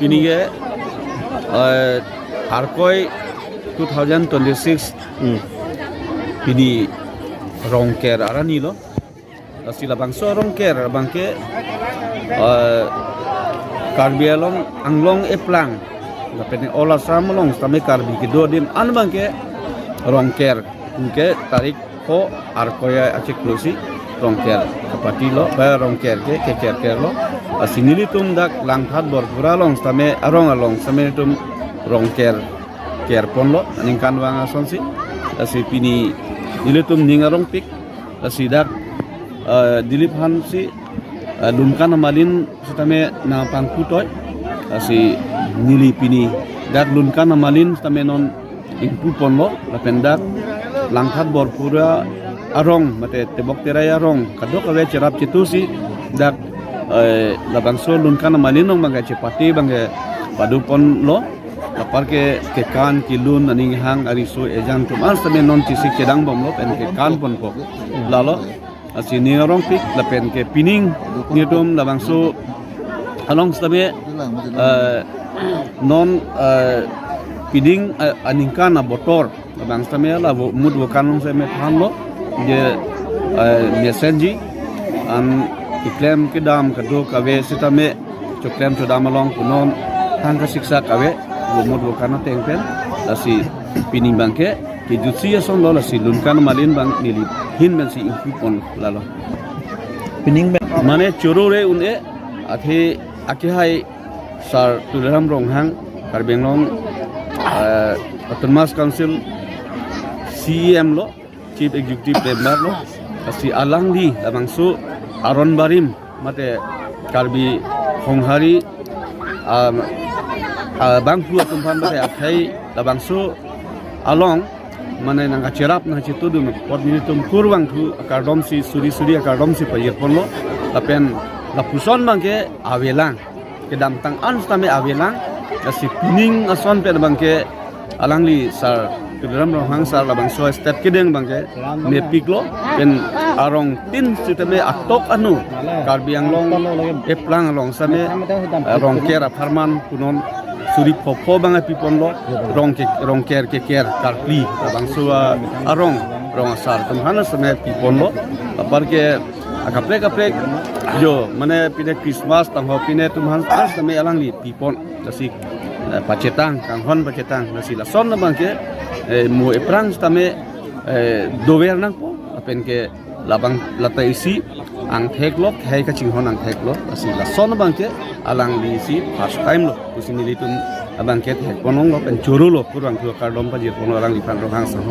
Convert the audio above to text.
Pinige Arkoi 2026 Pini Rongker arani lo sila bangso Rongker bangke Karbi along anglong eplang lapene ola samlong stame Karbi kedua dim an bangke Rongker ke tarik ko Arkoya aciklusi Rongker kapati lo ba Rongker ke keker lo asinili tum dak langkhat bor pura long stame arong along stame tum Rongker kerpon lo ningkan wang asonsi asi pini nilitum ningarong pik asi dak dilip han si lumkan malin sitame na pangkutoy asi nili pini dak lumkan malin sitame non impupon lo lapendak langkhat bor pura arong mate tebok terai arong kadok awe cerap citusi dak labangso lumkan malin nong bangga cepati bangga padupon lo lapar ke kan kilun aning hang ariso ejang tumal same non tisik kedang bom lo pen ke kan pon ko lalo asini orang pik lapen ke pining ngitum labangso along same non piding aningkan abotor labang same la mud bukan same phan lo je message an iklem kedam kado kawe sitame choklem chodam along kunon hang ka siksa kawe lumur bukan tengpen asi pining bangke ke jutsi ya son lo asi lunkan malin bang nili hin men si impupon lalo pining mane chorore une athe akihai sar tulam ronghang karbenglong autonomous council CEM lo chief executive member lo asi alang di labangsu aron barim mate karbi honghari bang pua tumpan bade akai labangsu along mane nang cerap na citu dum pot minutum kurwang tu akardom si suri akardom si payir ponlo lapen lapuson bangke awelang kedam tang an stame awelang si pining ason pe bangke alangli sar kedram rohang sar labangsu step kedeng bangke nepiklo pen arong tin sitame atok anu karbiang long eplang along same rongker farman kunon suri popo banget pipon lo rongker keker karpli bangsu arong asar tumhana same pipon lo apar ke kaprek jo mane pine Christmas tangho pine tumhan same alang li pipon nasi pacetang kanghon pacetang nasi la son bangke mu eprang same dover nang po apen ke labang lata isi ang theklok hai ka chinghon ang theklok asi la son bangke alang li si first time lo kusini litun abangke thek ponong lo pen churu lo kurang tu kardom pa je ponong alang li pan rohang sang